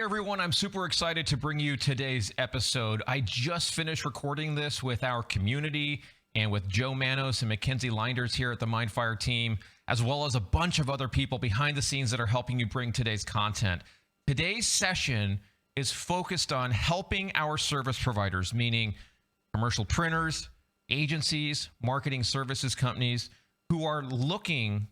Hey everyone, I'm super excited to bring you today's episode. I just finished recording this with our community and with Joe Manos and Mackenzi Leinders here at the MindFire team, as well as a bunch of other people behind the scenes that are helping you bring today's content. Today's session is focused on helping our service providers, meaning commercial printers, agencies, marketing services companies who are looking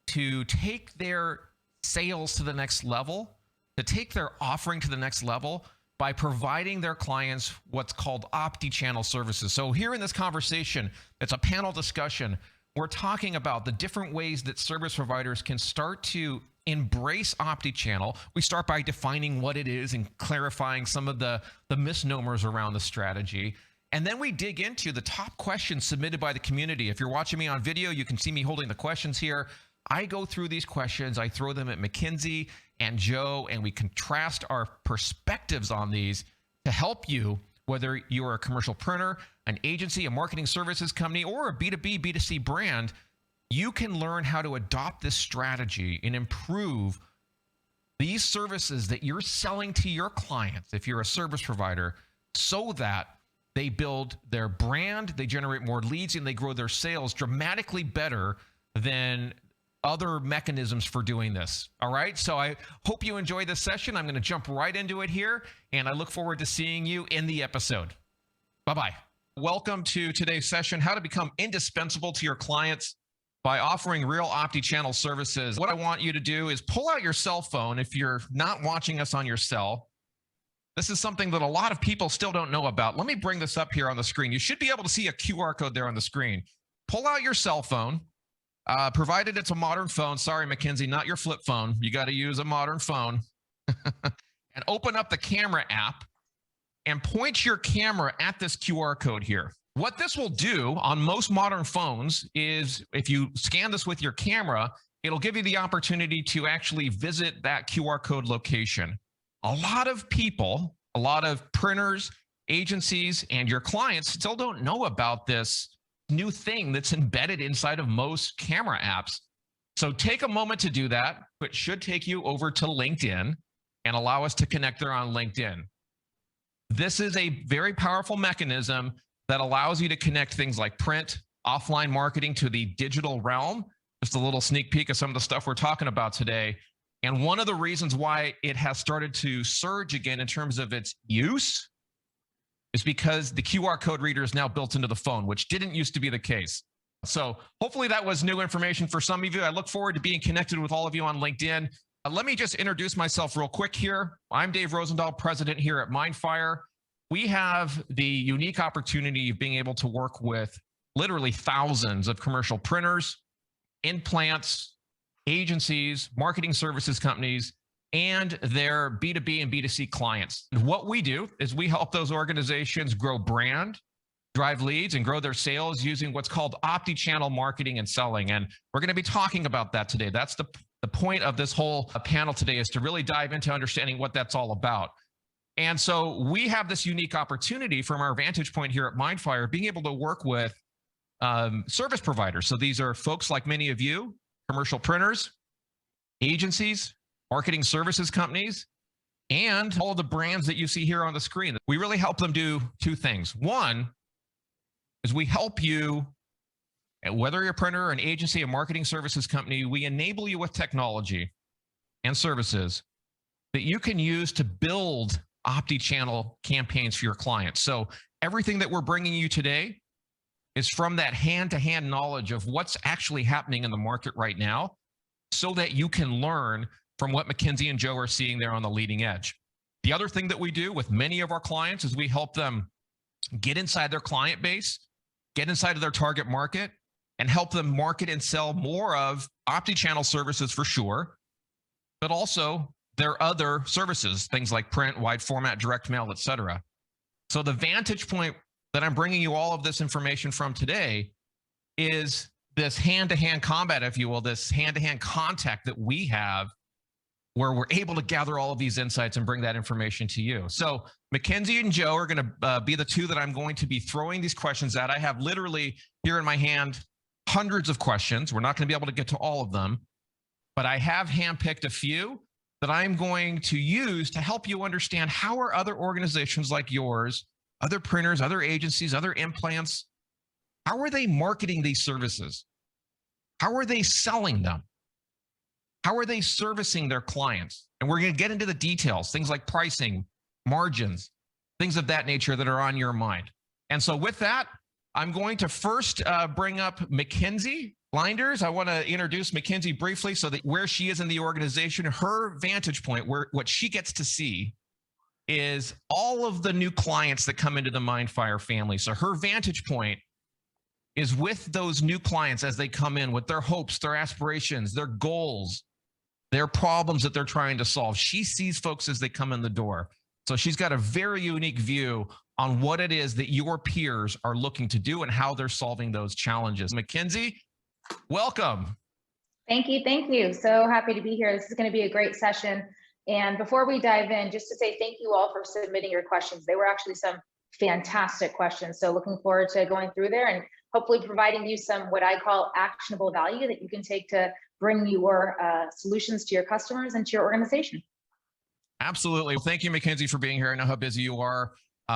to take their sales to the next level, to take their offering to the next level by providing their clients what's called OptiChannel services. So here in this conversation, it's a panel discussion. We're talking about the different ways that service providers can start to embrace OptiChannel. We start by defining what it is and clarifying some of the misnomers around the strategy. And then we dig into the top questions submitted by the community. If you're watching me on video, you can see me holding the questions here. I go through these questions, I throw them at Mackenzi and Joe, and we contrast our perspectives on these to help you, whether you're a commercial printer, an agency, a marketing services company, or a B2B, B2C brand. You can learn how to adopt this strategy and improve these services that you're selling to your clients, if you're a service provider, so that they build their brand, they generate more leads, and they grow their sales dramatically better than other mechanisms for doing this. All right. So I hope you enjoy this session. I'm going to jump right into it here, and I look forward to seeing you in the episode. Bye-bye. Welcome to today's session, how to become indispensable to your clients by offering real OptiChannel services. What I want you to do is pull out your cell phone if you're not watching us on your cell. This is something that a lot of people still don't know about. Let me bring this up here on the screen. You should be able to see a QR code there on the screen. Pull out your cell phone. Provided it's a modern phone. Sorry, Mackenzi, not your flip phone. You got to use a modern phone. And open up the camera app and point your camera at this QR code here. What this will do on most modern phones is if you scan this with your camera, it'll give you the opportunity to actually visit that QR code location. A lot of people, a lot of printers, agencies, and your clients still don't know about this new thing that's embedded inside of most camera apps. So take a moment to do that. It should take you over to LinkedIn and allow us to connect there on LinkedIn. This is a very powerful mechanism that allows you to connect things like print, offline marketing to the digital realm. Just a little sneak peek of some of the stuff we're talking about today. And one of the reasons why it has started to surge again in terms of its use is because the QR code reader is now built into the phone, which didn't used to be the case. So hopefully that was new information for some of you. I look forward to being connected with all of you on LinkedIn. Let me just introduce myself real quick here. I'm Dave Rosendahl, president here at MindFire. We have the unique opportunity of being able to work with literally thousands of commercial printers, implants, agencies, marketing services companies, and their B2B and B2C clients. And what we do is we help those organizations grow brand, drive leads, and grow their sales using what's called OptiChannel marketing and selling. And we're going to be talking about that today. That's the point of this whole panel today, is to really dive into understanding what that's all about. And so we have this unique opportunity from our vantage point here at MindFire, being able to work with service providers. So these are folks like many of you, commercial printers, agencies, marketing services companies, and all of the brands that you see here on the screen. We really help them do two things. One is we help you, whether you're a printer, an agency, a marketing services company, we enable you with technology and services that you can use to build OptiChannel campaigns for your clients. So everything that we're bringing you today is from that hand-to-hand knowledge of what's actually happening in the market right now, so that you can learn from what Mackenzi and Joe are seeing there on the leading edge. The other thing that we do with many of our clients is we help them get inside their client base, get inside of their target market, and help them market and sell more of OptiChannel services for sure, but also their other services, things like print, wide format, direct mail, et cetera. So the vantage point that I'm bringing you all of this information from today is this hand-to-hand combat, if you will, this hand-to-hand contact that we have, where we're able to gather all of these insights and bring that information to you. So Mackenzi and Joe are going to be the two that I'm going to be throwing these questions at. I have literally here in my hand hundreds of questions. We're not going to be able to get to all of them, but I have handpicked a few that I'm going to use to help you understand how are other organizations like yours, other printers, other agencies, other implants, how are they marketing these services? How are they selling them? How are they servicing their clients? And we're going to get into the details, things like pricing, margins, things of that nature that are on your mind. And so with that, I'm going to first bring up Mackenzi Leinders. I want to introduce Mackenzi briefly so that where she is in the organization, her vantage point, where what she gets to see is all of the new clients that come into the MindFire family. So her vantage point is with those new clients as they come in with their hopes, their aspirations, their goals, their problems that they're trying to solve. She sees folks as they come in the door. So she's got a very unique view on what it is that your peers are looking to do and how they're solving those challenges. Mackenzi, welcome. Thank you. Thank you. So happy to be here. This is going to be a great session. And before we dive in, just to say thank you all for submitting your questions. They were actually some fantastic questions. So looking forward to going through there and hopefully providing you some what I call actionable value that you can take to bring your solutions to your customers and to your organization. Absolutely. Well, thank you, Mackenzi, for being here. I know how busy you are.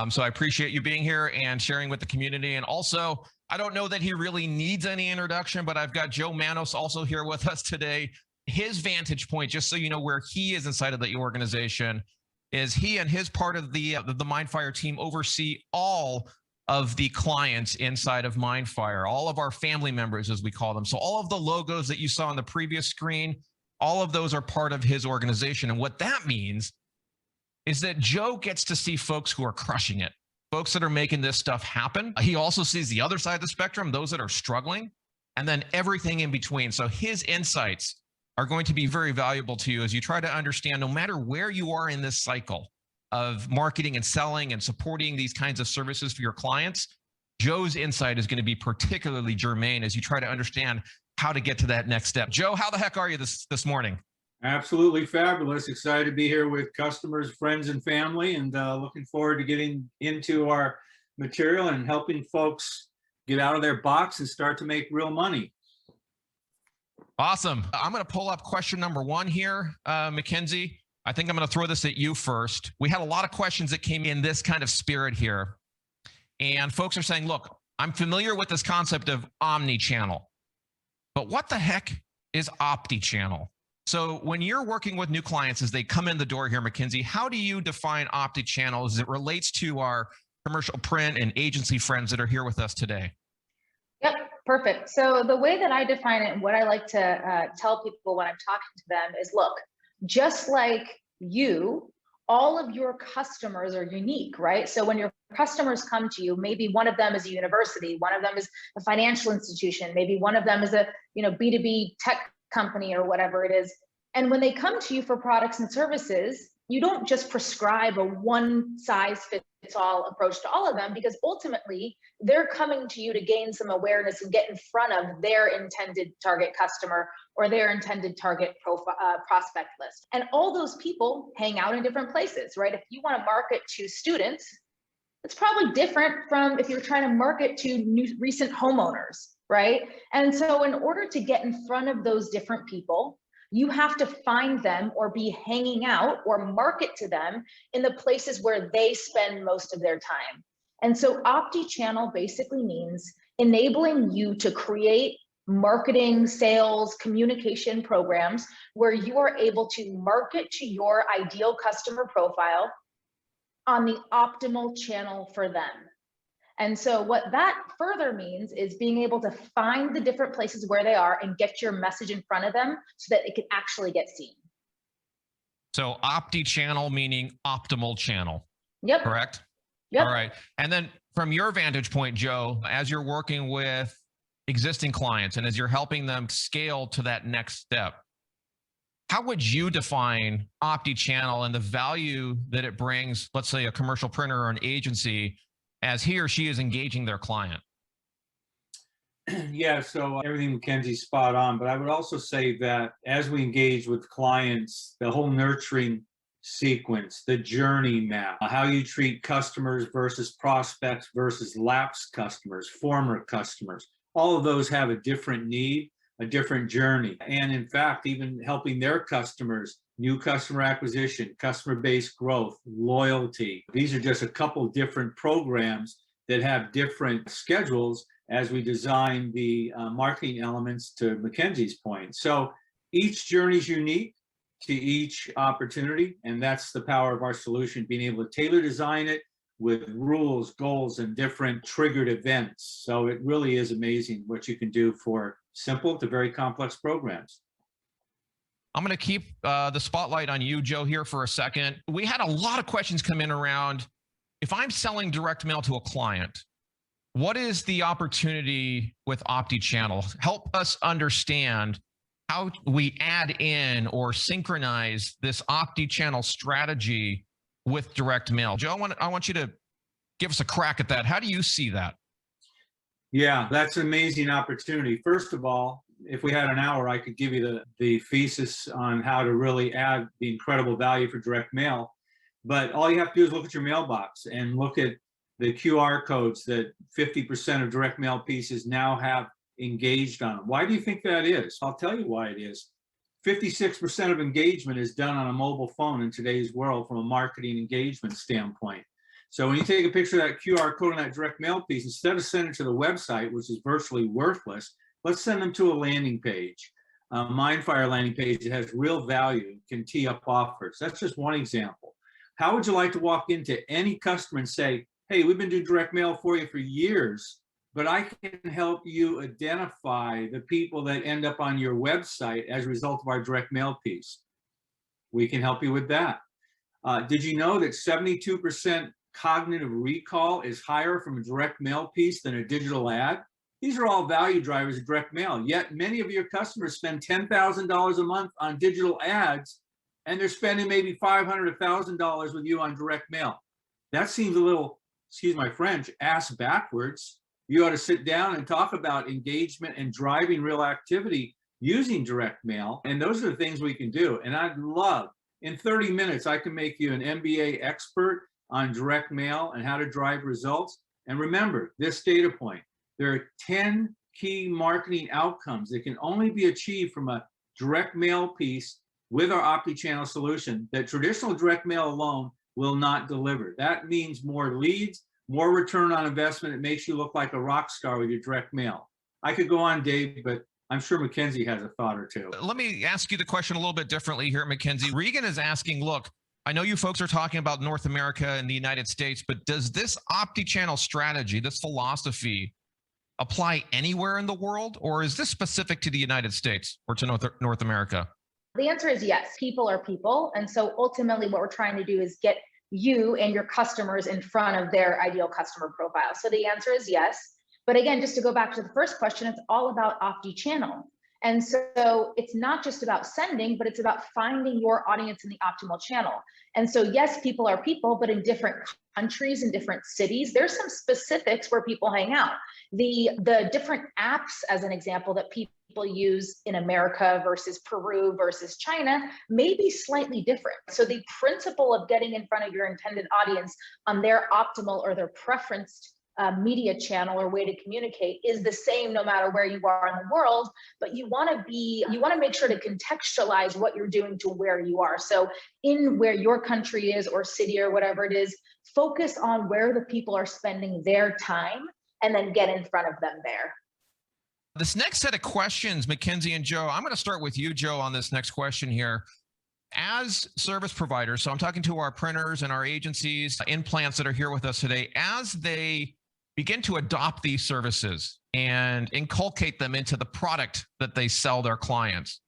So I appreciate you being here and sharing with the community. And also, I don't know that he really needs any introduction, but I've got Joe Manos also here with us today. His vantage point, just so you know where he is inside of the organization, is he and his part of the MindFire team oversee all of the clients inside of MindFire, all of our family members, as we call them. So all of the logos that you saw on the previous screen, all of those are part of his organization. And what that means is that Joe gets to see folks who are crushing it, folks that are making this stuff happen. He also sees the other side of the spectrum, those that are struggling, and then everything in between. So his insights are going to be very valuable to you as you try to understand, no matter where you are in this cycle of marketing and selling and supporting these kinds of services for your clients, Joe's insight is going to be particularly germane as you try to understand how to get to that next step. Joe, how the heck are you this morning? Absolutely fabulous. Excited to be here with customers, friends, and family, and looking forward to getting into our material and helping folks get out of their box and start to make real money. Awesome. I'm going to pull up question number one here, Mackenzi. I think I'm going to throw this at you first. We had a lot of questions that came in this kind of spirit here. And folks are saying, look, I'm familiar with this concept of omni-channel, but what the heck is OptiChannel? So when you're working with new clients as they come in the door here, Mackenzi, how do you define OptiChannel as it relates to our commercial print and agency friends that are here with us today? Yep, perfect. So the way that I define it and what I like to tell people when I'm talking to them is, look, just like you, all of your customers are unique, right? So when your customers come to you, maybe one of them is a university, one of them is a financial institution, maybe one of them is a B2B tech company or whatever it is. And when they come to you for products and services, you don't just prescribe a one size fits all approach to all of them, because ultimately they're coming to you to gain some awareness and get in front of their intended target customer or their intended target prospect list. And all those people hang out in different places, right? If you want to market to students, it's probably different from if you're trying to market to recent homeowners, right? And so in order to get in front of those different people, you have to find them or be hanging out or market to them in the places where they spend most of their time. And so OptiChannel basically means enabling you to create marketing, sales, communication programs where you are able to market to your ideal customer profile on the optimal channel for them. And so what that further means is being able to find the different places where they are and get your message in front of them so that it can actually get seen. So OptiChannel meaning optimal channel. Yep. Correct? Yep. All right. And then from your vantage point, Joe, as you're working with existing clients and as you're helping them scale to that next step, how would you define OptiChannel and the value that it brings, let's say a commercial printer or an agency, as he or she is engaging their client? Yeah, so everything Mackenzie's spot on, but I would also say that as we engage with clients, the whole nurturing sequence, the journey map, how you treat customers versus prospects versus lapsed customers, former customers, all of those have a different need, a different journey. And in fact, even helping their customers new customer acquisition, customer base growth, loyalty. These are just a couple different programs that have different schedules as we design the marketing elements, to Mackenzie's point. So each journey is unique to each opportunity, and that's the power of our solution, being able to tailor design it with rules, goals, and different triggered events. So it really is amazing what you can do for simple to very complex programs. I'm going to keep the spotlight on you, Joe, here for a second. We had a lot of questions come in around, if I'm selling direct mail to a client, what is the opportunity with OptiChannel? Help us understand how we add in or synchronize this OptiChannel strategy with direct mail. Joe, I want you to give us a crack at that. How do you see that? Yeah, that's an amazing opportunity. First of all, if we had an hour, I could give you the thesis on how to really add the incredible value for direct mail. But all you have to do is look at your mailbox and look at the QR codes that 50% of direct mail pieces now have engaged on them. Why do you think that is? I'll tell you why it is. 56% of engagement is done on a mobile phone in today's world from a marketing engagement standpoint. So when you take a picture of that QR code on that direct mail piece, instead of sending it to the website, which is virtually worthless, let's send them to a landing page, a MindFire landing page that has real value, can tee up offers. That's just one example. How would you like to walk into any customer and say, hey, we've been doing direct mail for you for years, but I can help you identify the people that end up on your website as a result of our direct mail piece. We can help you with that. Did you know that 72% cognitive recall is higher from a direct mail piece than a digital ad? These are all value drivers of direct mail. Yet many of your customers spend $10,000 a month on digital ads, and they're spending maybe $500 or $1,000 with you on direct mail. That seems a little, excuse my French, ass backwards. You ought to sit down and talk about engagement and driving real activity using direct mail. And those are the things we can do. And I'd love, in 30 minutes, I can make you an MBA expert on direct mail and how to drive results. And remember this data point, there are 10 key marketing outcomes that can only be achieved from a direct mail piece with our OptiChannel solution that traditional direct mail alone will not deliver. That means more leads, more return on investment. It makes you look like a rock star with your direct mail. I could go on, Dave, but I'm sure Mackenzie has a thought or two. Let me ask you the question a little bit differently here, Mackenzie. Regan is asking, look, I know you folks are talking about North America and the United States, but does this OptiChannel strategy, this philosophy, apply anywhere in the world, or is this specific to the United States or to North America? The answer is yes. People are people. And so ultimately what we're trying to do is get you and your customers in front of their ideal customer profile. So the answer is yes. But again, just to go back to the first question, it's all about OptiChannel. And so it's not just about sending, but it's about finding your audience in the optimal channel. And so yes, people are people, but in different countries and different cities, there's some specifics where people hang out. The different apps, as an example, that people use in America versus Peru versus China may be slightly different. So the principle of getting in front of your intended audience on their optimal or their preferenced media channel or way to communicate is the same no matter where you are in the world, but you want to make sure to contextualize what you're doing to where you are. So in where your country is or city or whatever it is, focus on where the people are spending their time and then get in front of them there. This next set of questions, Mackenzie and Joe, I'm going to start with you, Joe, on this next question here. As service providers, so I'm talking to our printers and our agencies, implants that are here with us today, as they begin to adopt these services and inculcate them into the product that they sell their clients.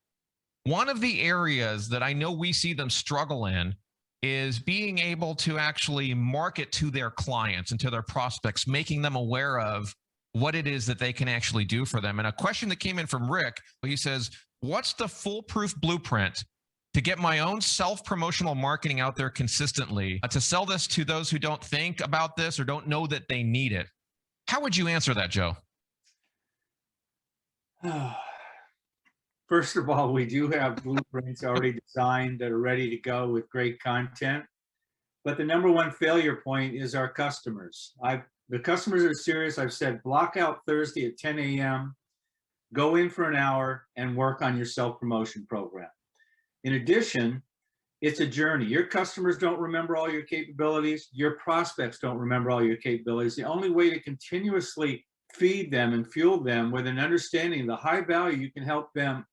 One of the areas that I know we see them struggle in is being able to actually market to their clients and to their prospects, making them aware of what it is that they can actually do for them. And a question that came in from Rick, he says, what's the foolproof blueprint to get my own self-promotional marketing out there consistently, to sell this to those who don't think about this or don't know that they need it? How would you answer that, Joe? First of all, we do have blueprints already designed that are ready to go with great content. But the number one failure point is our customers. The customers are serious. I've said block out Thursday at 10 a.m., go in for an hour and work on your self-promotion program. In addition, It's a journey. Your customers don't remember all your capabilities. Your prospects don't remember all your capabilities. The only way to continuously feed them and fuel them with an understanding of the high value you can help them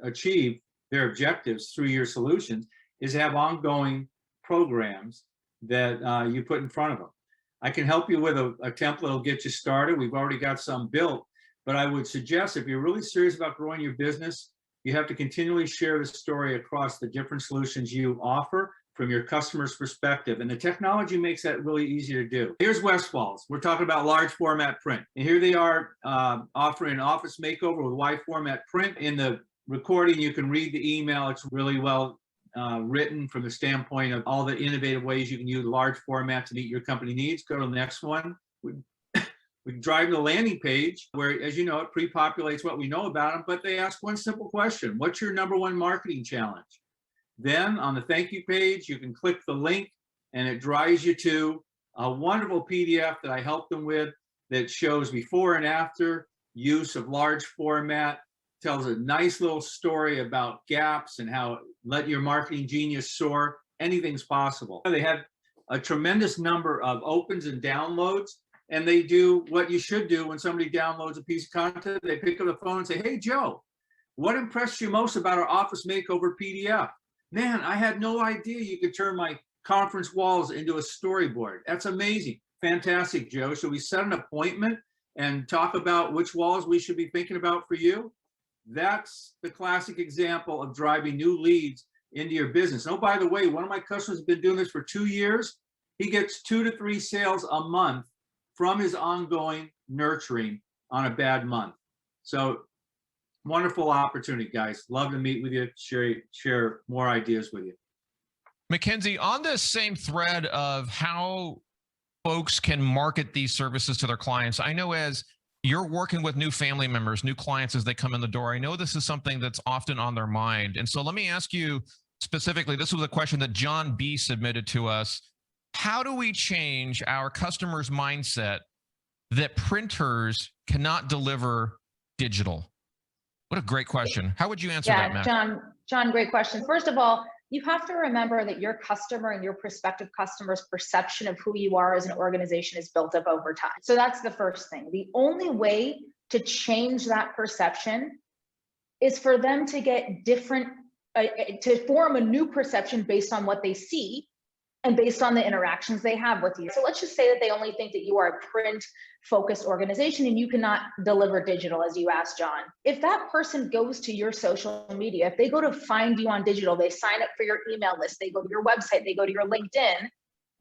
achieve their objectives through your solutions is have ongoing programs that you put in front of them. I can help you with a template that'll get you started. We've already got some built, but I would suggest if you're really serious about growing your business, you have to continually share the story across the different solutions you offer from your customer's perspective. And the technology makes that really easy to do. Here's Westfalls. We're talking about large format print. And here they are offering an office makeover with wide format print. In the recording, you can read the email. It's really well written from the standpoint of all the innovative ways you can use large format to meet your company needs. Go to the next one. We drive to the landing page where, as you know, it pre-populates what we know about them, but they ask one simple question: what's your #1 marketing challenge? Then on the thank you page, you can click the link and it drives you to a wonderful PDF that I helped them with that shows before and after use of large format, tells a nice little story about gaps and how let your marketing genius soar. Anything's possible. They have a tremendous number of opens and downloads. And they do what you should do when somebody downloads a piece of content. They pick up the phone and say, hey, Joe, what impressed you most about our office makeover PDF? Man, I had no idea you could turn my conference walls into a storyboard. That's amazing. Fantastic, Joe. Should we set an appointment and talk about which walls we should be thinking about for you? That's the classic example of driving new leads into your business. Oh, by the way, one of my customers has been doing this for 2 years. He gets 2 to 3 sales a month from his ongoing nurturing on a bad month. So wonderful opportunity, guys. Love to meet with you, share more ideas with you. Mackenzi, on this same thread of how folks can market these services to their clients, I know as you're working with new family members, new clients as they come in the door, I know this is something that's often on their mind. And so let me ask you specifically, this was a question that John B. submitted to us. How do we change our customers' mindset that printers cannot deliver digital? What a great question. How would you answer that, Matt? John, great question. First of all, you have to remember that your customer and your prospective customer's perception of who you are as an organization is built up over time. So that's the first thing. The only way to change that perception is for them to get different, to form a new perception based on what they see and based on the interactions they have with you. So let's just say that they only think that you are a print-focused organization and you cannot deliver digital, as you asked, John. If that person goes to your social media, if they go to find you on digital, they sign up for your email list, they go to your website, they go to your LinkedIn,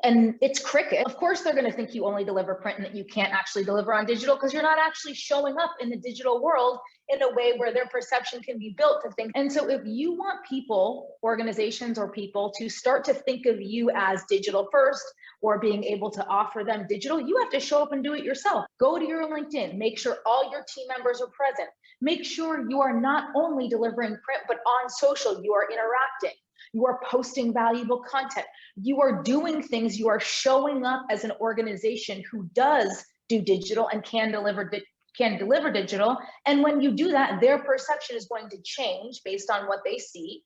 and it's cricket, of course they're going to think you only deliver print and that you can't actually deliver on digital because you're not actually showing up in the digital world in a way where their perception can be built to think. And so if you want people, organizations or people to start to think of you as digital first or being able to offer them digital, you have to show up and do it yourself. Go to your LinkedIn, make sure all your team members are present. Make sure you are not only delivering print, but on social, you are interacting. You are posting valuable content. You are doing things. You are showing up as an organization who does do digital and can deliver digital. And when you do that, their perception is going to change based on what they see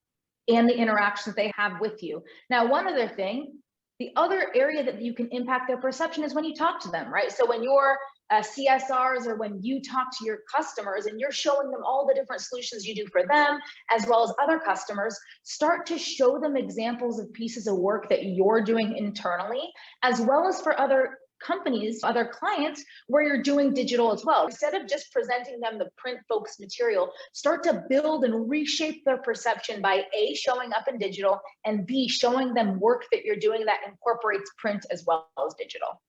and the interactions they have with you. Now, one other thing, the other area that you can impact their perception is when you talk to them, right? So when you're CSRs or when you talk to your customers and you're showing them all the different solutions you do for them, as well as other customers, start to show them examples of pieces of work that you're doing internally, as well as for other companies, other clients, where you're doing digital as well. Instead of just presenting them the print focused material, start to build and reshape their perception by A, showing up in digital, and B, showing them work that you're doing that incorporates print as well as digital.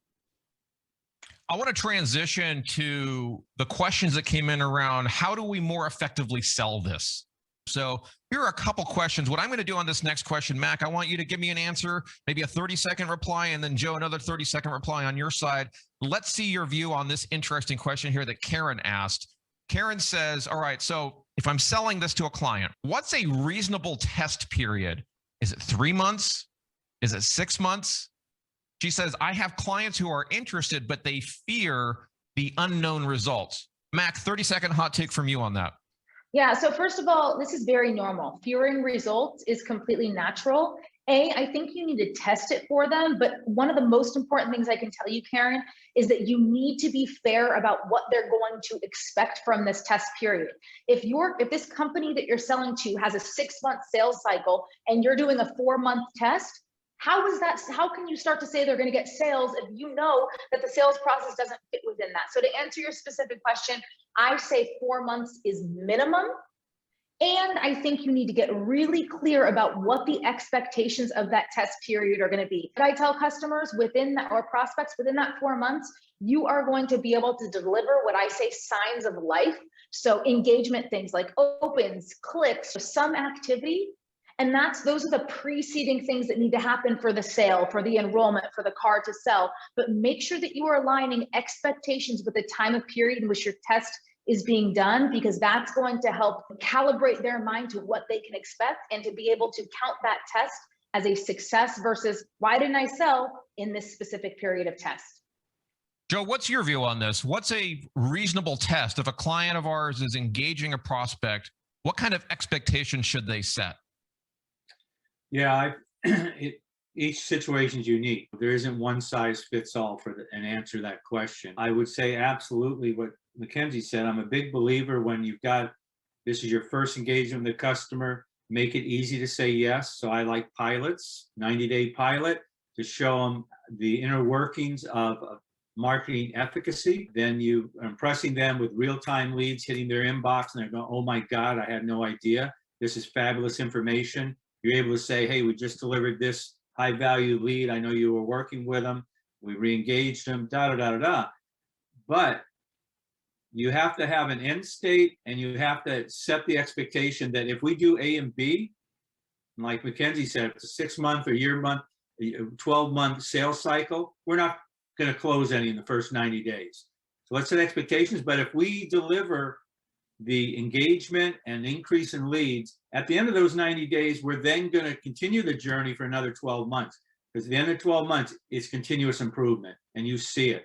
I want to transition to the questions that came in around how do we more effectively sell this? So here are a couple questions. What I'm going to do on this next question, Mac, I want you to give me an answer, maybe a 30-second reply, and then Joe, another 30-second reply on your side. Let's see your view on this interesting question here that Karen asked. Karen says, all right, so if I'm selling this to a client, what's a reasonable test period? Is it 3 months? Is it 6 months? She says, I have clients who are interested, but they fear the unknown results. Mac, 30-second hot take from you on that. Yeah, so first of all, this is very normal. Fearing results is completely natural. I think you need to test it for them, but one of the most important things I can tell you, Karen, is that you need to be fair about what they're going to expect from this test period. If this company that you're selling to has a 6-month sales cycle and you're doing a 4-month test, how can you start to say they're going to get sales if you know that the sales process doesn't fit within that? So to answer your specific question, I say 4 months is minimum. And I think you need to get really clear about what the expectations of that test period are going to be. I tell customers within that, or prospects within that 4 months, you are going to be able to deliver what I say signs of life. So engagement things like opens, clicks, some activity. And those are the preceding things that need to happen for the sale, for the enrollment, for the car to sell. But make sure that you are aligning expectations with the time of period in which your test is being done, because that's going to help calibrate their mind to what they can expect and to be able to count that test as a success versus why didn't I sell in this specific period of test. Joe, what's your view on this? What's a reasonable test? If a client of ours is engaging a prospect, what kind of expectations should they set? Yeah, each situation is unique. There isn't one size fits all for an answer to that question. I would say absolutely what Mackenzi said. I'm a big believer when this is your first engagement with the customer, make it easy to say yes. So I like pilots, 90-day pilot, to show them the inner workings of marketing efficacy. Then you are impressing them with real-time leads hitting their inbox and they're going, oh my God, I had no idea. This is fabulous information. You're able to say, hey, we just delivered this high value lead. I know you were working with them. We re-engaged them, But you have to have an end state and you have to set the expectation that if we do A and B, like Mackenzi said, it's a 6-month or 12-month sales cycle, we're not going to close any in the first 90 days. So let's set expectations. But if we deliver the engagement and increase in leads, at the end of those 90 days, we're then going to continue the journey for another 12 months. Because at the end of 12 months, it's continuous improvement and you see it.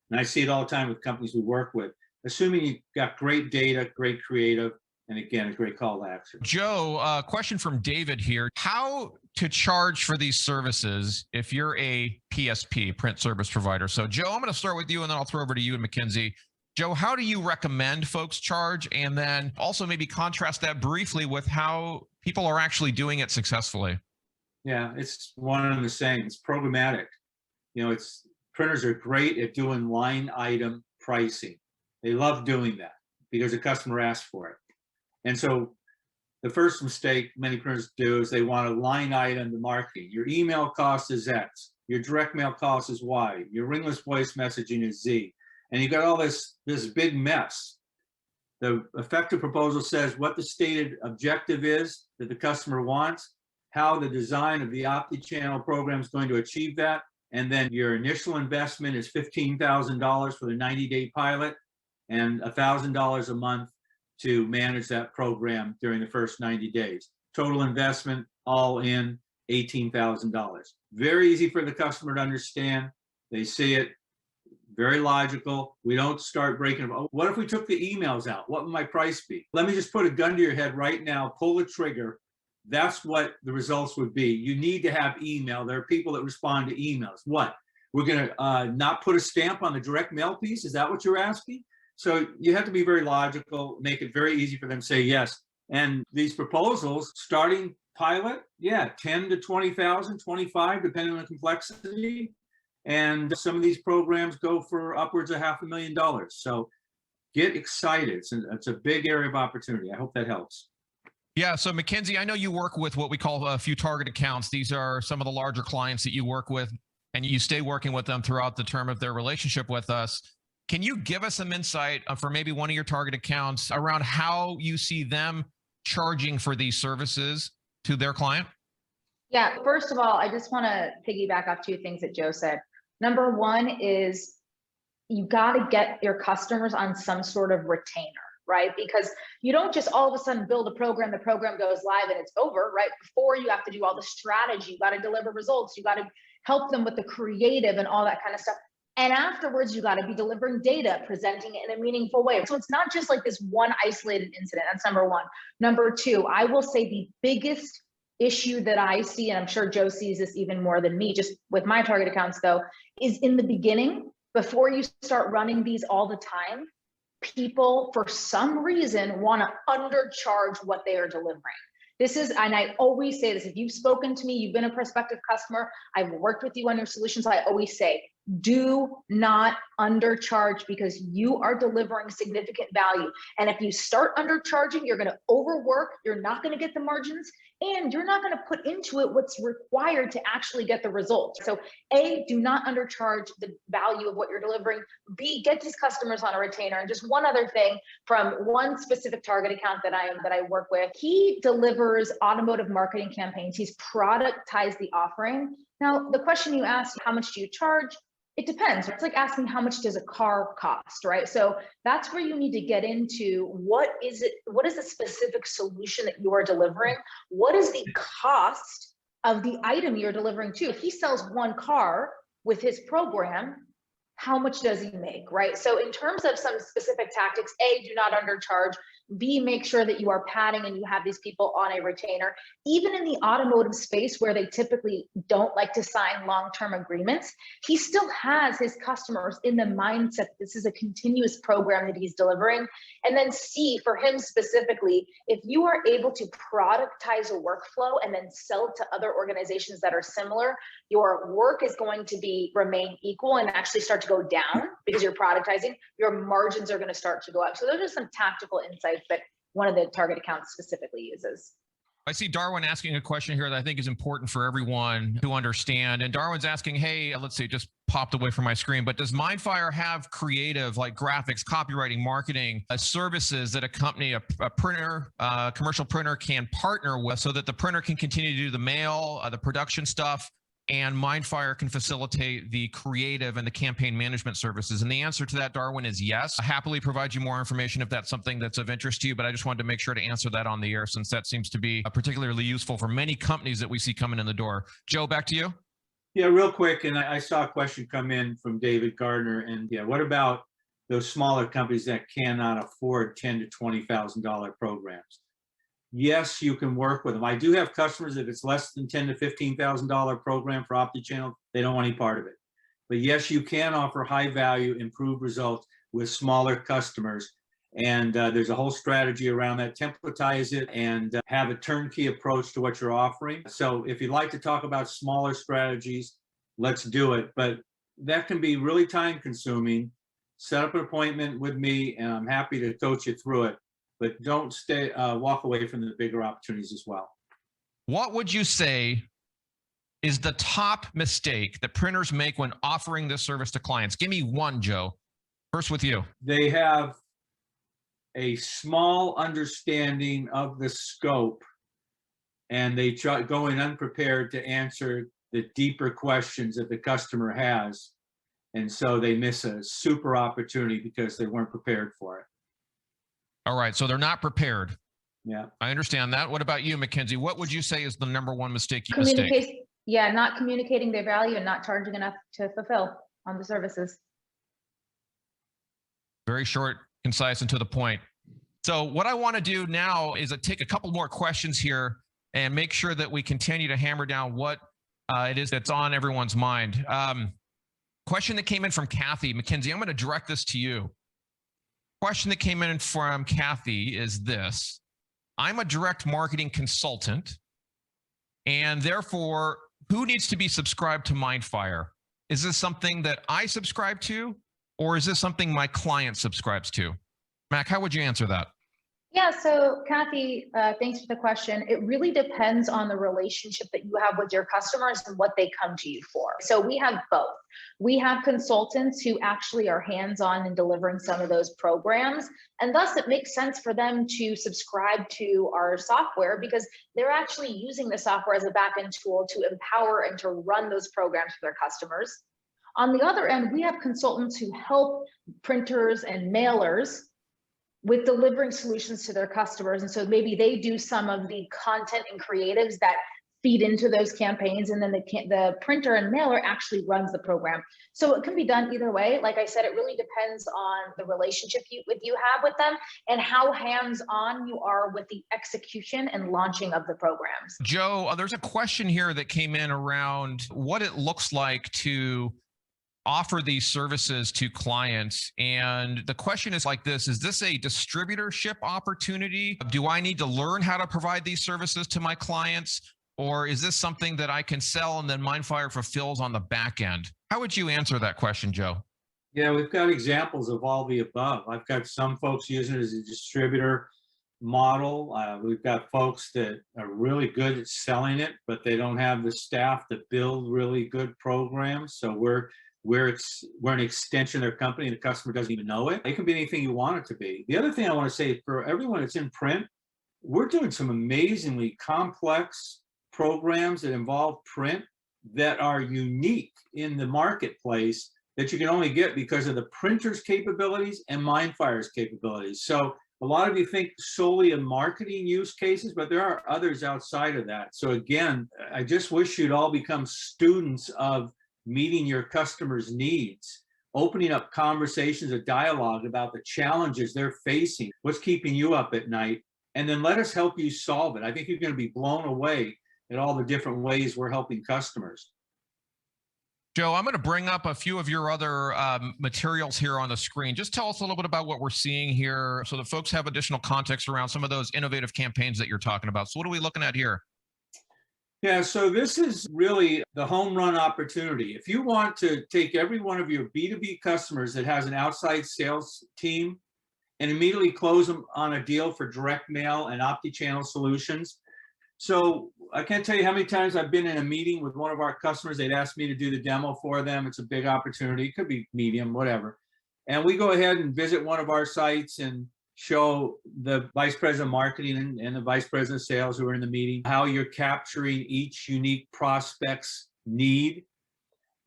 And I see it all the time with companies we work with, assuming you've got great data, great creative, and again, a great call to action. Joe, question from David here. How to charge for these services if you're a PSP, print service provider? So Joe, I'm going to start with you and then I'll throw over to you and Mackenzi. Joe, how do you recommend folks charge? And then also maybe contrast that briefly with how people are actually doing it successfully. Yeah, it's one and the same. It's programmatic. Printers are great at doing line item pricing. They love doing that because the customer asks for it. And so the first mistake many printers do is they want to line item the marketing. Your email cost is X. Your direct mail cost is Y. Your ringless voice messaging is Z. And you got all this big mess. The effective proposal says what the stated objective is that the customer wants, how the design of the OptiChannel program is going to achieve that, and then your initial investment is $15,000 for the 90-day pilot and $1,000 a month to manage that program during the first 90 days. Total investment, all in, $18,000. Very easy for the customer to understand. They see it. Very logical. We don't start breaking them. Oh, what if we took the emails out? What would my price be? Let me just put a gun to your head right now, pull the trigger. That's what the results would be. You need to have email. There are people that respond to emails. What? We're going to not put a stamp on the direct mail piece? Is that what you're asking? So you have to be very logical, make it very easy for them to say yes. And these proposals, starting pilot, yeah, 10 to 20,000, 25, depending on the complexity. And some of these programs go for upwards of $500,000. So get excited. It's a big area of opportunity. I hope that helps. Yeah. So Mackenzi, I know you work with what we call a few target accounts. These are some of the larger clients that you work with, and you stay working with them throughout the term of their relationship with us. Can you give us some insight for maybe one of your target accounts around how you see them charging for these services to their client? Yeah, first of all, I just want to piggyback off 2 things that Joe said. Number one is you got to get your customers on some sort of retainer, right? Because you don't just all of a sudden build a program, the program goes live and it's over, right? Before you have to do all the strategy, you got to deliver results, you got to help them with the creative and all that kind of stuff. And afterwards, you got to be delivering data, presenting it in a meaningful way. So it's not just like this one isolated incident. That's number one. Number two, I will say the biggest issue that I see, and I'm sure Joe sees this even more than me, just with my target accounts though, is in the beginning, before you start running these all the time, people for some reason want to undercharge what they are delivering. This is, and I always say this, if you've spoken to me, you've been a prospective customer, I've worked with you on your solutions, I always say, do not undercharge, because you are delivering significant value. And if you start undercharging, you're going to overwork, you're not going to get the margins, and you're not going to put into it what's required to actually get the results. So A, do not undercharge the value of what you're delivering. B, get these customers on a retainer. And just one other thing from one specific target account that I work with, he delivers automotive marketing campaigns. He's productized the offering. Now, the question you asked, how much do you charge? It depends. It's like asking how much does a car cost, right? So that's where you need to get into what is the specific solution that you are delivering? What is the cost of the item you're delivering to? If he sells one car with his program, how much does he make, right? So in terms of some specific tactics, A, do not undercharge. B, make sure that you are padding and you have these people on a retainer. Even in the automotive space where they typically don't like to sign long-term agreements, he still has his customers in the mindset that this is a continuous program that he's delivering. And then C, for him specifically, if you are able to productize a workflow and then sell it to other organizations that are similar, your work is going to remain equal and actually start to go down because you're productizing. Your margins are going to start to go up. So those are some tactical insights that one of the target accounts specifically uses. I see Darwin asking a question here that I think is important for everyone to understand. And Darwin's asking, hey, let's see, it just popped away from my screen, but does MindFire have creative like graphics, copywriting, marketing services that a company, a printer, commercial printer can partner with so that the printer can continue to do the mail, the production stuff, and MindFire can facilitate the creative and the campaign management services? And the answer to that, Darwin, is yes. I'll happily provide you more information if that's something that's of interest to you, but I just wanted to make sure to answer that on the air, since that seems to be particularly useful for many companies that we see coming in the door. Joe, back to you. Yeah, real quick, and I saw a question come in from David Gardner, and yeah, what about those smaller companies that cannot afford $10,000 to $20,000 programs? Yes, you can work with them. I do have customers, if it's less than $10,000 to $15,000 program for OptiChannel, they don't want any part of it. But yes, you can offer high value, improved results with smaller customers. And there's a whole strategy around that. Templatize it and have a turnkey approach to what you're offering. So if you'd like to talk about smaller strategies, let's do it. But that can be really time consuming. Set up an appointment with me and I'm happy to coach you through it. But don't walk away from the bigger opportunities as well. What would you say is the top mistake that printers make when offering this service to clients? Give me one, Joe. First with you. They have a small understanding of the scope, and they try going unprepared to answer the deeper questions that the customer has. And so they miss a super opportunity because they weren't prepared for it. All right, so they're not prepared. Yeah, I understand that. What about you, Mackenzi? What would you say is the number one mistake you mistake? Yeah, not communicating their value and not charging enough to fulfill on the services. Very short, concise, and to the point. So what I want to do now is take a couple more questions here and make sure that we continue to hammer down what it is that's on everyone's mind. Question that came in from Kathy. Mackenzi, I'm going to direct this to you. Question that came in from Kathy is this: I'm a direct marketing consultant, and therefore, who needs to be subscribed to MindFire? Is this something that I subscribe to, or is this something my client subscribes to? Mac, how would you answer that? Yeah, so Kathy, thanks for the question. It really depends on the relationship that you have with your customers and what they come to you for. So we have both. We have consultants who actually are hands-on in delivering some of those programs, and thus it makes sense for them to subscribe to our software because they're actually using the software as a back-end tool to empower and to run those programs for their customers. On the other end, we have consultants who help printers and mailers with delivering solutions to their customers. And so maybe they do some of the content and creatives that feed into those campaigns, and then the printer and mailer actually runs the program. So it can be done either way. Like I said, it really depends on the relationship you have with them and how hands-on you are with the execution and launching of the programs. Joe, there's a question here that came in around what it looks like to offer these services to clients. And the question is like this: is this a distributorship opportunity? Do I need to learn how to provide these services to my clients? Or is this something that I can sell and then MindFire fulfills on the back end? How would you answer that question, Joe? Yeah, we've got examples of all the above. I've got some folks using it as a distributor model. We've got folks that are really good at selling it, but they don't have the staff to build really good programs. So we're an extension of their company. The customer doesn't even know it. It can be anything you want it to be. The other thing I want to say, for everyone that's in print, we're doing some amazingly complex programs that involve print that are unique in the marketplace that you can only get because of the printer's capabilities and MindFire's capabilities. So a lot of you think solely in marketing use cases, but there are others outside of that. So again, I just wish you'd all become students of meeting your customers' needs, opening up conversations, a dialogue about the challenges they're facing, what's keeping you up at night, and then let us help you solve it. I think you're going to be blown away at all the different ways we're helping customers. Joe, I'm going to bring up a few of your other materials here on the screen. Just tell us a little bit about what we're seeing here so that folks have additional context around some of those innovative campaigns that you're talking about. So what are we looking at here? Yeah, so this is really the home run opportunity. If you want to take every one of your B2B customers that has an outside sales team and immediately close them on a deal for direct mail and OptiChannel solutions. So I can't tell you how many times I've been in a meeting with one of our customers. They'd ask me to do the demo for them. It's a big opportunity. It could be medium, whatever. And we go ahead and visit one of our sites and show the vice president of marketing and the vice president of sales who are in the meeting how you're capturing each unique prospect's need.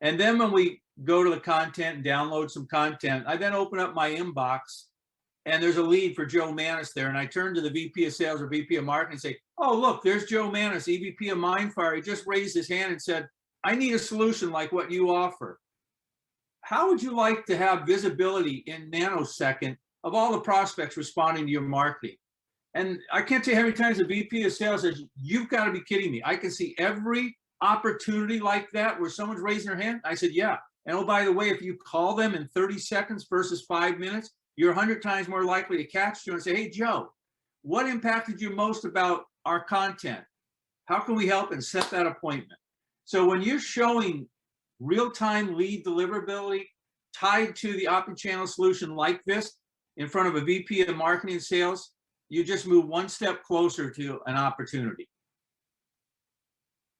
And then when we go to the content and download some content, I then open up my inbox and there's a lead for Joe Manos there. And I turn to the VP of sales or VP of marketing and say, oh, look, there's Joe Manos, EVP of MindFire. He just raised his hand and said, I need a solution like what you offer. How would you like to have visibility in nanosecond of all the prospects responding to your marketing? And I can't tell you how many times the VP of sales says, you've got to be kidding me. I can see every opportunity like that where someone's raising their hand. I said, yeah. And oh, by the way, if you call them in 30 seconds versus 5 minutes, you're 100 times more likely to catch you and say, hey, Joe, what impacted you most about our content? How can we help? And set that appointment. So when you're showing real-time lead deliverability tied to the OptiChannel solution like this in front of a VP of marketing and sales, you just move one step closer to an opportunity.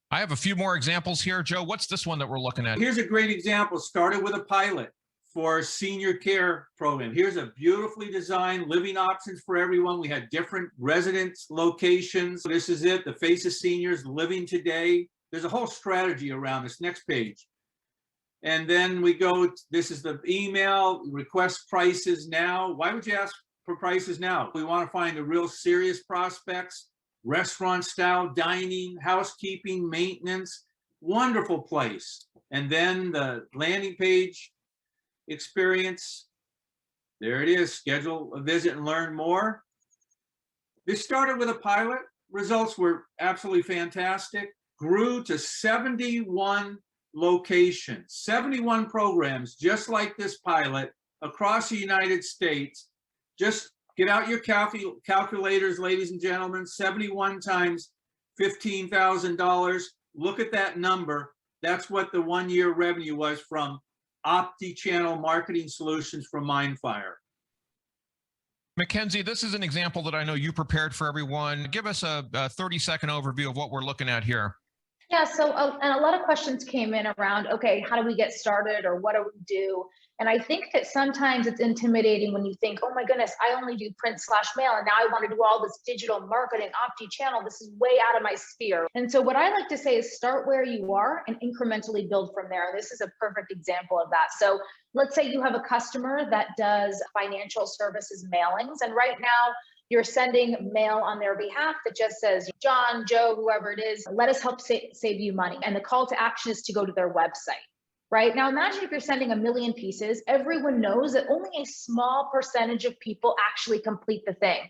I have a few more examples here. Joe, what's this one that we're looking at? Here's a great example. Started with a pilot for a senior care program. Here's a beautifully designed living options for everyone. We had different residence locations. This is it, the face of seniors living today. There's a whole strategy around this. Next page. And then we go, this is the email, request prices now. Why would you ask for prices now? We want to find the real serious prospects, restaurant style dining, housekeeping, maintenance, wonderful place. And then the landing page experience. There it is. Schedule a visit and learn more. This started with a pilot. Results were absolutely fantastic. Grew to 71 locations, 71 programs, just like this pilot across the United States. Just get out your calculators, ladies and gentlemen. 71 times $15,000. Look at that number. That's what the 1 year revenue was from OptiChannel marketing solutions from MindFire. Mackenzi, this is an example that I know you prepared for everyone. Give us a 30-second overview of what we're looking at here. Yeah, so and a lot of questions came in around, okay, how do we get started or what do we do? And I think that sometimes it's intimidating when you think, oh my goodness, I only do print/mail and now I want to do all this digital marketing, OptiChannel. This is way out of my sphere. And so what I like to say is start where you are and incrementally build from there. This is a perfect example of that. So let's say you have a customer that does financial services mailings, and right now you're sending mail on their behalf that just says, John, Joe, whoever it is, let us help save you money. And the call to action is to go to their website, right? Now imagine if you're sending 1 million pieces, everyone knows that only a small percentage of people actually complete the thing.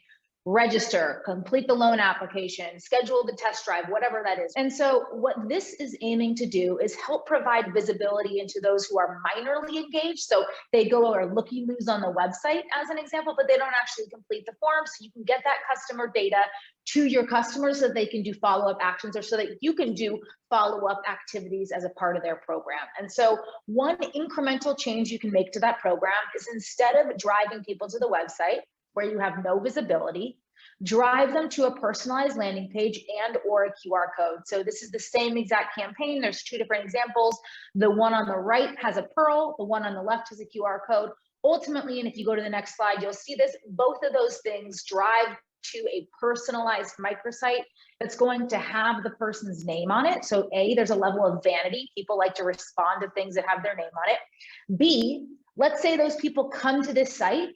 Register, complete the loan application, schedule the test drive, whatever that is. And so what this is aiming to do is help provide visibility into those who are minorly engaged. So they go or looky-loos on the website as an example, but they don't actually complete the form. So you can get that customer data to your customers so that they can do follow-up actions, or so that you can do follow-up activities as a part of their program. And so one incremental change you can make to that program is, instead of driving people to the website where you have no visibility, drive them to a personalized landing page and or a QR code. So this is the same exact campaign. There's 2 different examples. The one on the right has a PURL, the one on the left has a QR code. Ultimately, and if you go to the next slide, you'll see this, both of those things drive to a personalized microsite that's going to have the person's name on it. So A, there's a level of vanity. People like to respond to things that have their name on it. B, let's say those people come to this site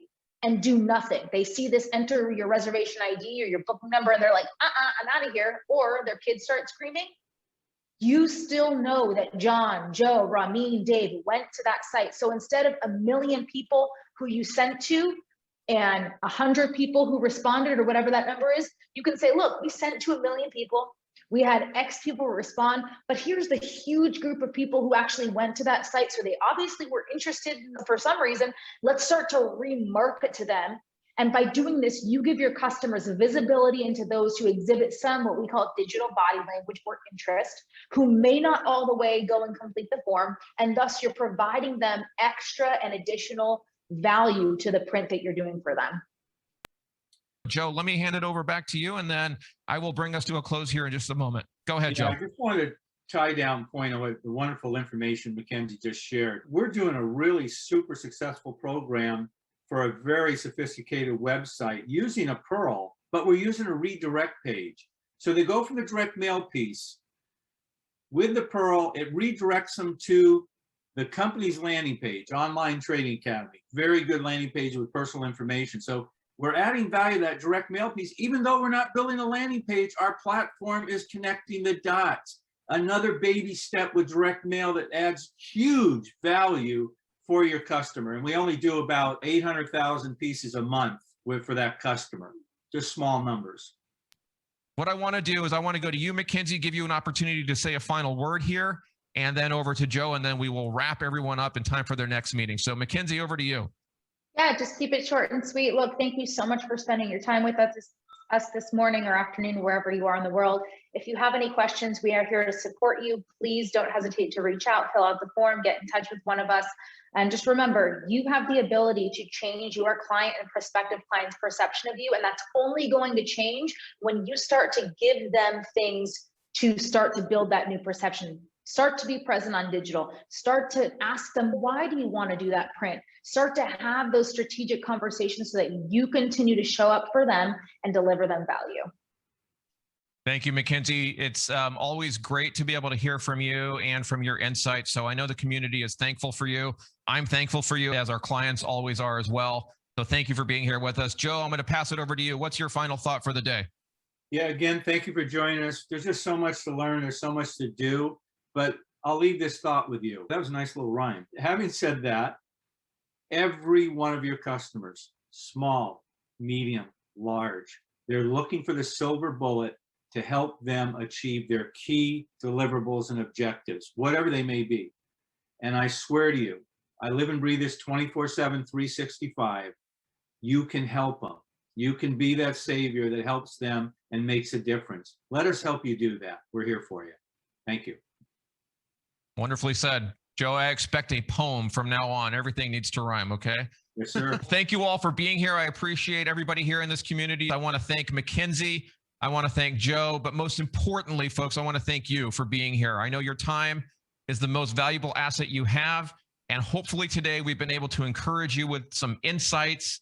and do nothing. They see this, enter your reservation ID or your booking number, and they're like, I'm out of here. Or their kids start screaming. You still know that John, Joe, Ramin, Dave went to that site. So instead of 1 million people who you sent to and 100 people who responded, or whatever that number is, you can say, look, we sent to 1 million people. We had X people respond, but here's the huge group of people who actually went to that site. So they obviously were interested for some reason. Let's start to remarket to them. And by doing this, you give your customers visibility into those who exhibit some, what we call digital body language or interest, who may not all the way go and complete the form. And thus you're providing them extra and additional value to the print that you're doing for them. Joe, let me hand it over back to you, and then I will bring us to a close here in just a moment. Go ahead, Joe. I just wanted to tie down point on the wonderful information Mackenzi just shared. We're doing a really super successful program for a very sophisticated website using a PURL, but we're using a redirect page. So they go from the direct mail piece. With the PURL, it redirects them to the company's landing page, Online Trading Academy. Very good landing page with personal information. So we're adding value to that direct mail piece. Even though we're not building a landing page, our platform is connecting the dots. Another baby step with direct mail that adds huge value for your customer. And we only do about 800,000 pieces a month for that customer, just small numbers. What I want to do is I want to go to you, Mackenzi, give you an opportunity to say a final word here, and then over to Joe, and then we will wrap everyone up in time for their next meeting. So Mackenzi, over to you. Yeah, just keep it short and sweet. Look, thank you so much for spending your time with us this morning or afternoon, wherever you are in the world. If you have any questions, we are here to support you. Please don't hesitate to reach out, fill out the form, get in touch with one of us. And just remember, you have the ability to change your client and prospective client's perception of you. And that's only going to change when you start to give them things to start to build that new perception. Start to be present on digital. Start to ask them, why do you want to do that print? Start to have those strategic conversations so that you continue to show up for them and deliver them value. Thank you, Mackenzi. It's always great to be able to hear from you and from your insights. So I know the community is thankful for you. I'm thankful for you, as our clients always are as well. So thank you for being here with us. Joe, I'm going to pass it over to you. What's your final thought for the day? Yeah, again, thank you for joining us. There's just so much to learn. There's so much to do, but I'll leave this thought with you. That was a nice little rhyme. Having said that, every one of your customers, small, medium, large, they're looking for the silver bullet to help them achieve their key deliverables and objectives, whatever they may be. And I swear to you, I live and breathe this 24/7, 365. You can help them. You can be that savior that helps them and makes a difference. Let us help you do that. We're here for you. Thank you. Wonderfully said. Joe, I expect a poem from now on. Everything needs to rhyme, okay? Yes, sir. Thank you all for being here. I appreciate everybody here in this community. I want to thank Mackenzi. I want to thank Joe, but most importantly, folks, I want to thank you for being here. I know your time is the most valuable asset you have, and hopefully today we've been able to encourage you with some insights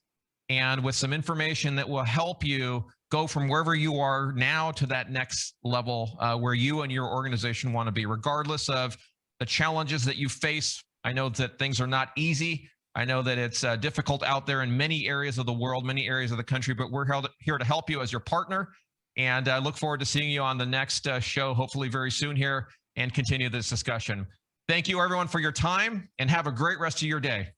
and with some information that will help you go from wherever you are now to that next level where you and your organization want to be, regardless of the challenges that you face. I know that things are not easy. I know that it's difficult out there in many areas of the world, many areas of the country, but we're here to help you as your partner. And I look forward to seeing you on the next show, hopefully very soon here, and continue this discussion. Thank you, everyone, for your time, and have a great rest of your day.